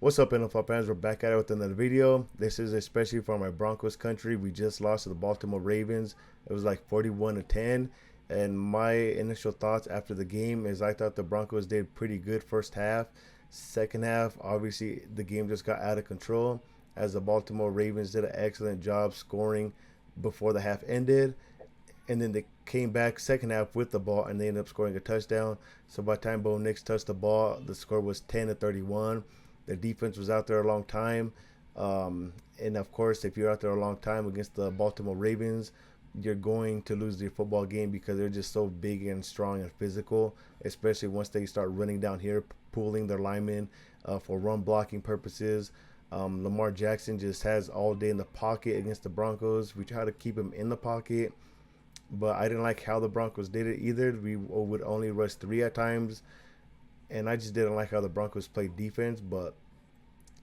What's up, NFL fans? We're back at it with another video. This is especially for my Broncos country. We just lost to the Baltimore Ravens. It was like 41-10. And my initial thoughts after the game is I thought the Broncos did pretty good first half. Second half, obviously, the game just got out of control as the Baltimore Ravens did an excellent job scoring before the half ended. And then they came back second half with the ball and they ended up scoring a touchdown. So by the time Bo Nix touched the ball, the score was 10-31. The defense was out there a long time. And of course, if you're out there a long time against the Baltimore Ravens, you're going to lose your football game because they're just so big and strong and physical, especially once they start running down here, pulling their linemen for run blocking purposes. Lamar Jackson just has all day in the pocket against the Broncos. We try to keep him in the pocket, but I didn't like how the Broncos did it either. We would only rush three at times, and I just didn't like how the Broncos played defense, but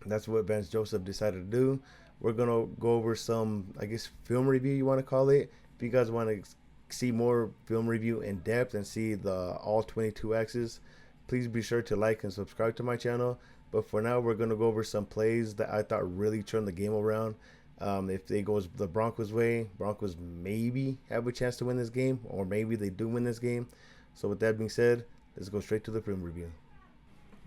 that's what Vance Joseph decided to do. We're going to go over some, I guess, film review, you want to call it. If you guys want to see more film review in depth and see the all 22 X's, please be sure to like and subscribe to my channel. But for now, we're going to go over some plays that I thought really turned the game around. If they go the Broncos way, Broncos maybe have a chance to win this game, or maybe they do win this game. So with that being said, let's go straight to the film review.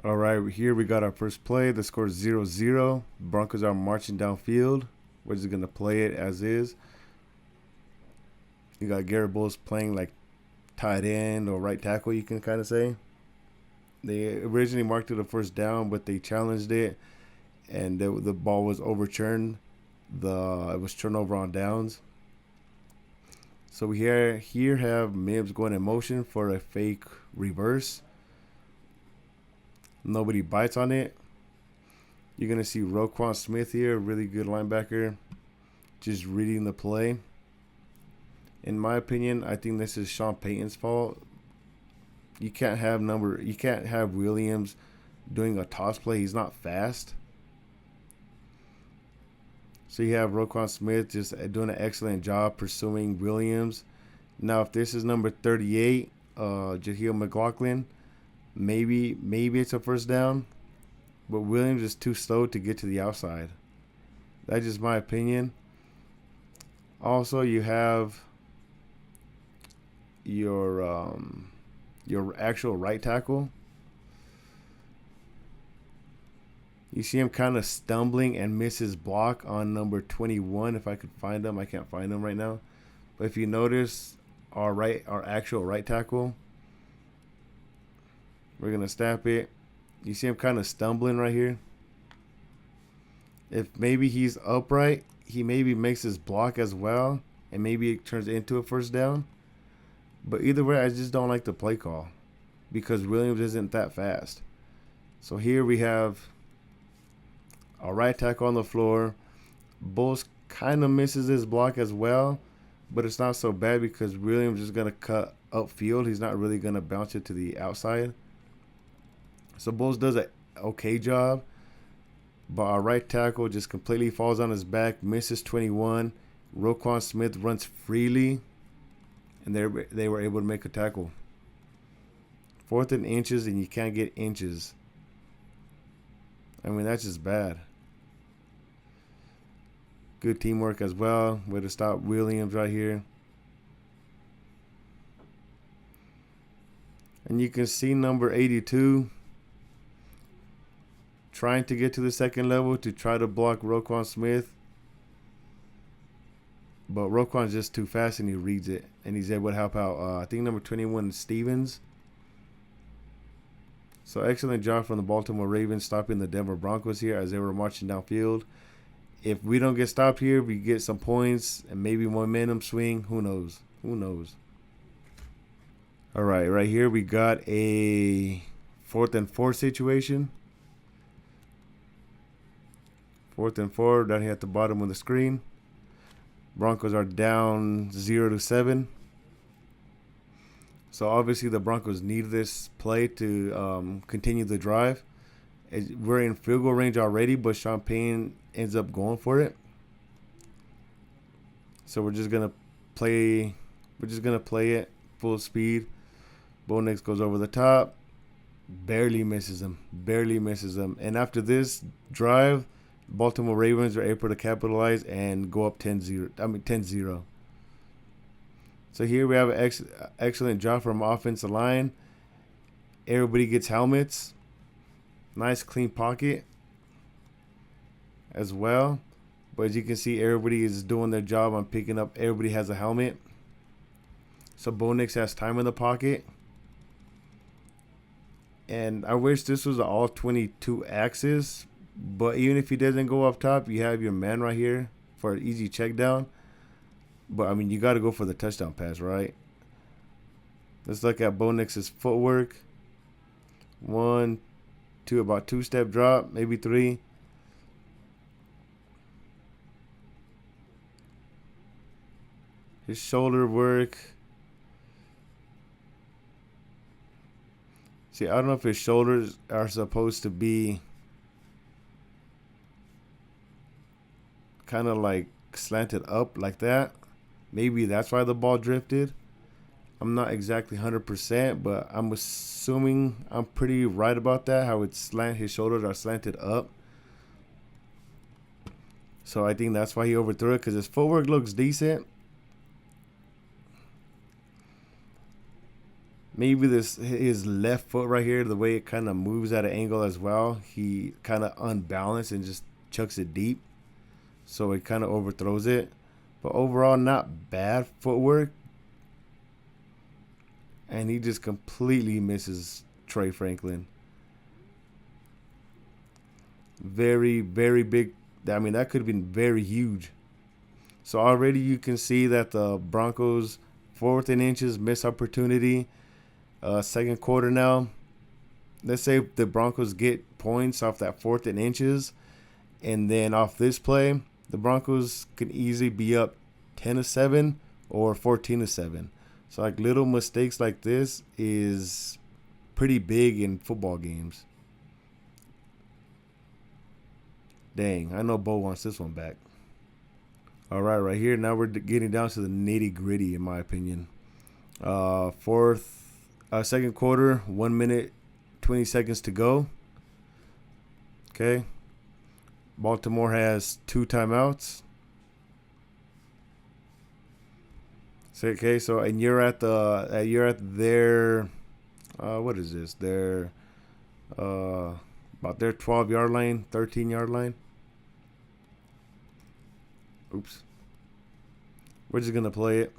All right, here we got our first play. The score is 0-0. Broncos are marching downfield. We're just going to play it as is. You got Garrett Bowles playing like tight end or right tackle, you can kind of say. They originally marked it a first down, but they challenged it, and the ball was overturned. It was turnover on downs. So we here have Mims going in motion for a fake reverse. Nobody bites on it. You're going to see Roquan Smith here, really good linebacker, just reading the play. In my opinion, I think this is Sean Payton's fault. You can't have Williams doing a toss play. He's not fast. So you have Roquan Smith just doing an excellent job pursuing Williams. Now, if this is number 38, Jahleel McLaughlin, maybe it's a first down, but Williams is too slow to get to the outside. That's just my opinion. Also, you have your actual right tackle. You see him kind of stumbling and miss his block on number 21. If I could find him, I can't find him right now. But if you notice, our actual right tackle, we're going to snap it. You see him kind of stumbling right here. If maybe he's upright, he maybe makes his block as well, and maybe it turns into a first down. But either way, I just don't like the play call because Williams isn't that fast. So here we have a right tackle on the floor. Bowles kind of misses his block as well, but it's not so bad because Williams is going to cut upfield. He's not really going to bounce it to the outside. So Bowles does an okay job, but our right tackle just completely falls on his back, misses 21. Roquan Smith runs freely, and they were able to make a tackle. 4th and inches, and you can't get inches. I mean, that's just bad. Good teamwork as well. Way to stop Williams right here. And you can see number 82 trying to get to the second level to try to block Roquan Smith. But Roquan's just too fast and he reads it. And he's able to help out, I think, number 21, Stevens. So excellent job from the Baltimore Ravens stopping the Denver Broncos here as they were marching downfield. If we don't get stopped here, we get some points and maybe momentum swing. Who knows? Who knows? All right here we got a 4th and 4 situation. 4th and 4 down here at the bottom of the screen. Broncos are down 0-7. So obviously the Broncos need this play to continue the drive. We're in field goal range already, but Sean Payton ends up going for it. So we're just gonna play. We're just gonna play it full speed. Bo Nix goes over the top. Barely misses him. Barely misses him. And after this drive, Baltimore Ravens are able to capitalize and go up 10-0. 10-0. So here we have an excellent job from offensive line. Everybody gets helmets. Nice clean pocket as well. But as you can see, everybody is doing their job on picking up. Everybody has a helmet. So Bo Nix has time in the pocket. And I wish this was an all 22 axis. But even if he doesn't go up top, you have your man right here for an easy check down. But, I mean, you got to go for the touchdown pass, right? Let's look at Bo Nix's footwork. 1, 2, about 2-step drop, maybe 3. His shoulder work. See, I don't know if his shoulders are supposed to be kind of like slanted up like that. Maybe that's why the ball drifted. I'm not exactly 100%, but I'm assuming I'm pretty right about that, how his shoulders are slanted up. So I think that's why he overthrew it, because his footwork looks decent. Maybe his left foot right here, the way it kind of moves at an angle as well, he kind of unbalanced and just chucks it deep. So it kind of overthrows it. But overall, not bad footwork. And he just completely misses Trey Franklin. Very, very big. I mean, that could have been very huge. So already you can see that the Broncos, 4th and inches, missed opportunity. Second quarter now. Let's say the Broncos get points off that 4th and inches. And then off this play, the Broncos can easily be up 10-7 or 14-7. So like little mistakes like this is pretty big in football games. Dang, I know Bo wants this one back. All right here. Now we're getting down to the nitty gritty, in my opinion. Second quarter, 1 minute, 20 seconds to go. Okay. Baltimore has 2 timeouts. So, okay, so and you're at their what is this? Their about their 12-yard line, 13-yard line. Oops. We're just gonna play it.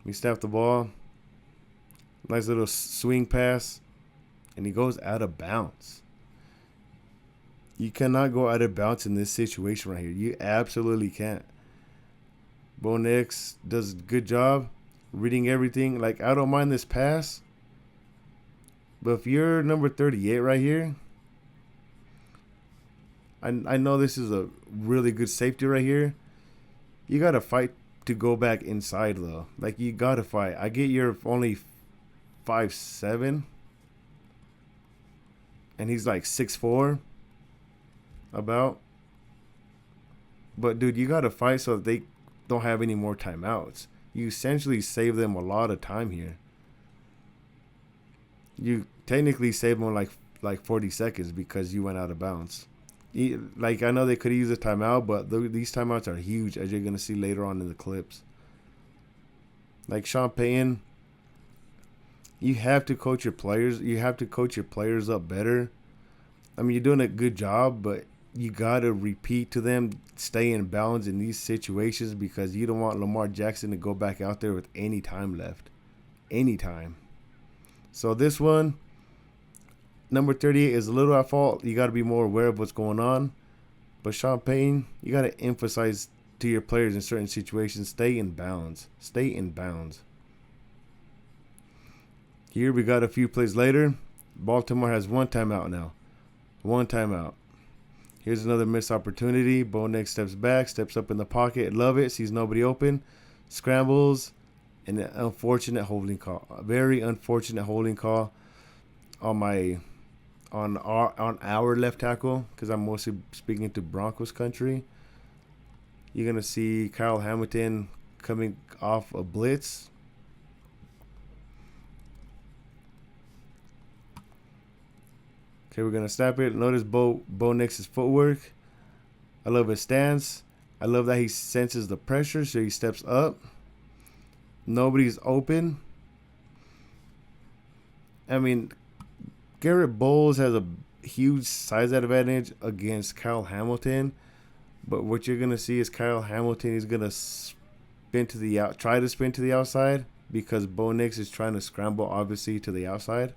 We snap the ball. Nice little swing pass, and he goes out of bounds. You cannot go out of bounds in this situation right here. You absolutely can't. Bo Nix does a good job reading everything. Like, I don't mind this pass, but if you're number 38 right here, I know this is a really good safety right here. You got to fight to go back inside, though. Like, you got to fight. I get you're only 5'7", and he's like 6'4", about. But, dude, you got to fight so that they don't have any more timeouts. You essentially save them a lot of time here. You technically save them like 40 seconds because you went out of bounds. Like, I know they could use a timeout, but these timeouts are huge, as you're going to see later on in the clips. Like Sean Payton, you have to coach your players. You have to coach your players up better. I mean, you're doing a good job, but you got to repeat to them, stay in bounds in these situations, because you don't want Lamar Jackson to go back out there with any time left. Any time. So this one, number 38 is a little at fault. You got to be more aware of what's going on. But Sean Payton, you got to emphasize to your players in certain situations, stay in bounds. Stay in bounds. Here we got a few plays later. Baltimore has 1 timeout now. 1 timeout. Here's another missed opportunity. Bo Nix steps back, steps up in the pocket. Love it. Sees nobody open. Scrambles. And an unfortunate holding call. A very unfortunate holding call on our left tackle, because I'm mostly speaking to Broncos country. You're going to see Kyle Hamilton coming off a blitz. Okay, we're gonna snap it. Notice Bo Nix's footwork. I love his stance. I love that he senses the pressure, so he steps up. Nobody's open. I mean, Garrett Bowles has a huge size advantage against Kyle Hamilton, but what you're gonna see is Kyle Hamilton is gonna try to spin to the outside because Bo Nix is trying to scramble obviously to the outside,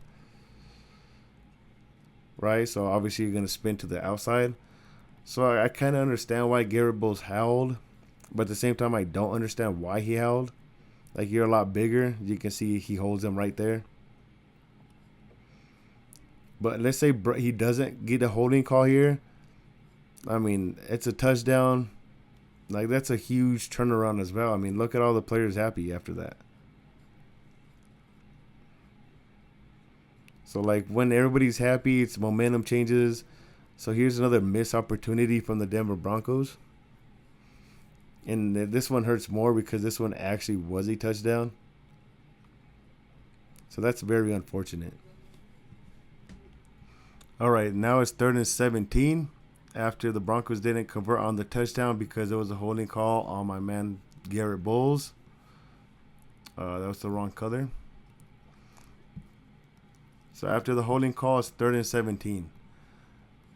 right? So obviously you're gonna spin to the outside. So I kind of understand why Garrett Bowles howled, but at the same time I don't understand why he howled. Like, you're a lot bigger. You can see he holds him right there. But let's say he doesn't get a holding call here. I mean, it's a touchdown. Like, that's a huge turnaround as well. I mean, look at all the players happy after that. So, like, when everybody's happy, it's momentum changes. So here's another missed opportunity from the Denver Broncos. And this one hurts more because this one actually was a touchdown. So that's very unfortunate. All right, now it's 3rd and 17 after the Broncos didn't convert on the touchdown because there was a holding call on my man Garrett Bowles. That was the wrong color. So after the holding call, it's 3rd and 17.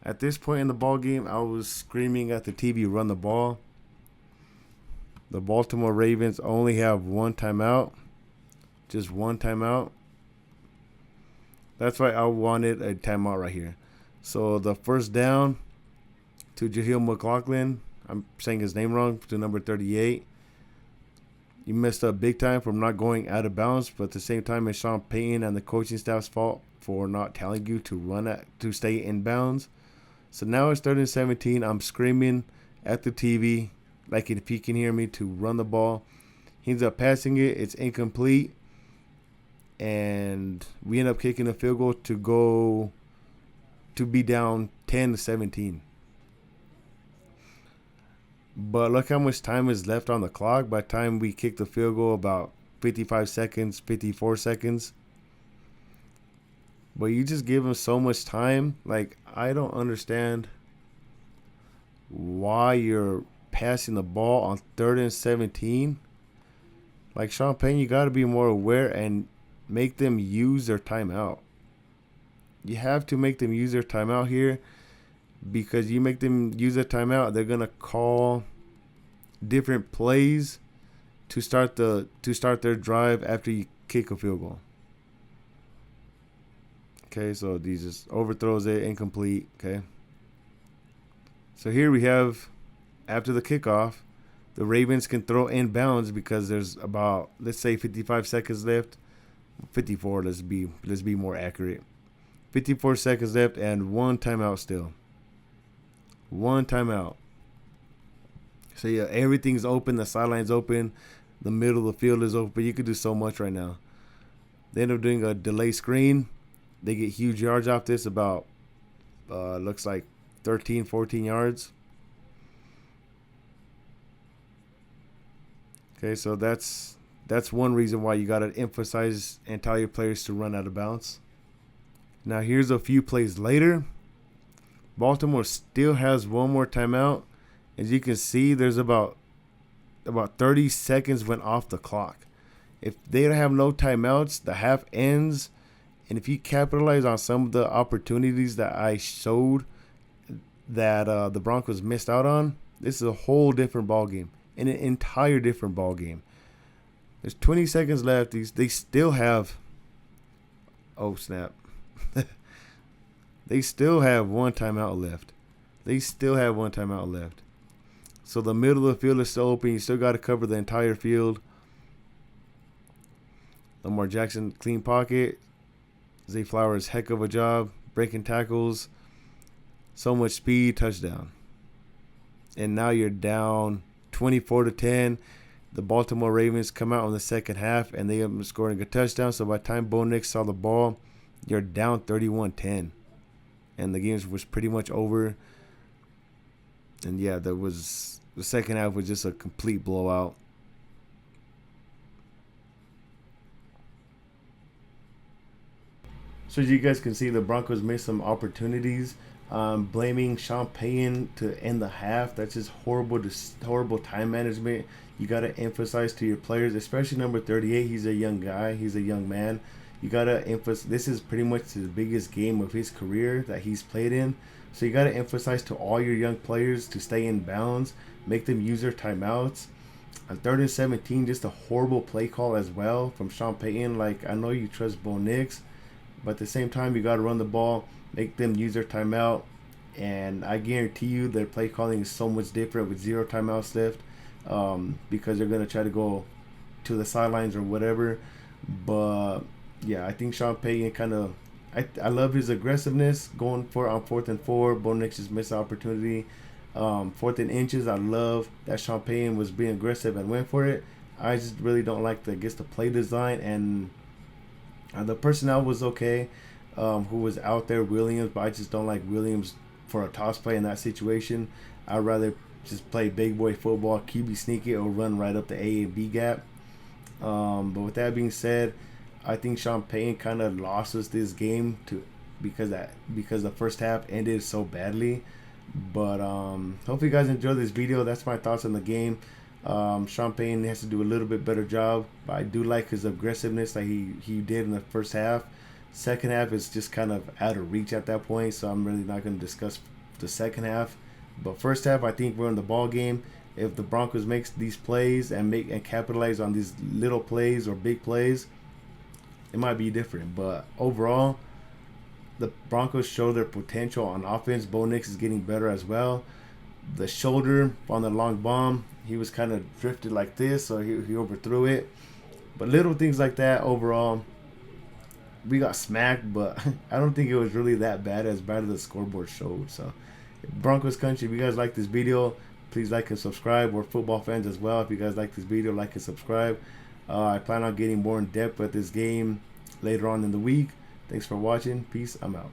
At this point in the ball game, I was screaming at the TV, "Run the ball." The Baltimore Ravens only have one timeout. Just one timeout. That's why I wanted a timeout right here. So the first down to Jahlil McLaughlin. I'm saying his name wrong, to number 38. You messed up big time from not going out of bounds, but at the same time it's Sean Payton and the coaching staff's fault for not telling you to stay in bounds. So now it's 3rd and 17. I'm screaming at the TV, like if he can hear me, to run the ball. He ends up passing it. It's incomplete. And we end up kicking a field goal to be down 10-17. But look how much time is left on the clock. By the time we kick the field goal, about 55 seconds, 54 seconds. But you just give him so much time. Like, I don't understand why you're passing the ball on 3rd and 17. Like, Sean Payton, you got to be more aware and make them use their timeout. You have to make them use their timeout here, because you make them use their timeout, they're gonna call different plays to start their drive after you kick a field goal. Okay, so he just overthrows it, incomplete. Okay. So here we have, after the kickoff, the Ravens can throw inbounds because there's about, let's say, 55 seconds left. 54, let's be more accurate. 54 seconds left and one timeout still. One timeout. So yeah, everything's open. The sideline's open. The middle of the field is open. You could do so much right now. They end up doing a delay screen. They get huge yards off this, about looks like 13, 14 yards. Okay, so that's one reason why you got to emphasize and tell your players to run out of bounds. Now here's a few plays later. Baltimore still has one more timeout. As you can see, there's about 30 seconds went off the clock. If they don't have no timeouts, the half ends. And if you capitalize on some of the opportunities that I showed that the Broncos missed out on, this is a whole different ball game. An entire different ball game. There's 20 seconds left. They still have, oh snap. They still have one timeout left. So the middle of the field is still open. You still got to cover the entire field. Lamar Jackson, clean pocket. Zay Flowers, heck of a job. Breaking tackles. So much speed, touchdown. And now you're down 24-10. The Baltimore Ravens come out in the second half, and they end up scoring a touchdown. So by the time Bo Nix saw the ball, you're down 31-10. And the game was pretty much over. And yeah, the second half was just a complete blowout. So as you guys can see, the Broncos missed some opportunities. Blaming Sean Payton to end the half. That's just horrible time management. You got to emphasize to your players, especially number 38. He's a young guy. He's a young man. You got to emphasize. This is pretty much the biggest game of his career that he's played in. So you got to emphasize to all your young players to stay in bounds. Make them use their timeouts. On 3rd and 17, just a horrible play call as well from Sean Payton. Like, I know you trust Bo Nix, but at the same time, you got to run the ball, make them use their timeout. And I guarantee you their play calling is so much different with 0 timeouts left, because they're going to try to go to the sidelines or whatever. But, yeah, I think Sean Payton kind of, I love his aggressiveness going for on 4th and 4. Bo Nix just missed the opportunity. 4th and inches, I love that Sean Payton was being aggressive and went for it. I just really don't like the play design, and the personnel was okay, who was out there, Williams, but I just don't like Williams for a toss play in that situation. I'd rather just play big boy football, QB sneak it, or run right up the A and B gap. But with that being said, I think Sean Payton kind of lost us this game because the first half ended so badly. But hope you guys enjoyed this video. That's my thoughts on the game. Sean Payton has to do a little bit better job, but I do like his aggressiveness that he did in the first half. Second half is just kind of out of reach at that point, so I'm really not going to discuss the second half. But first half, I think we're in the ball game. If the Broncos makes these plays and capitalize on these little plays or big plays, it might be different. But overall, the Broncos show their potential on offense. Bo Nix is getting better as well. The shoulder on the long bomb, he was kind of drifted like this, so he overthrew it. But little things like that, overall, we got smacked, but I don't think it was really that bad as the scoreboard showed. So, Broncos country, if you guys like this video, please like and subscribe. We're football fans as well. If you guys like this video, like and subscribe. I plan on getting more in depth with this game later on in the week. Thanks for watching. Peace. I'm out.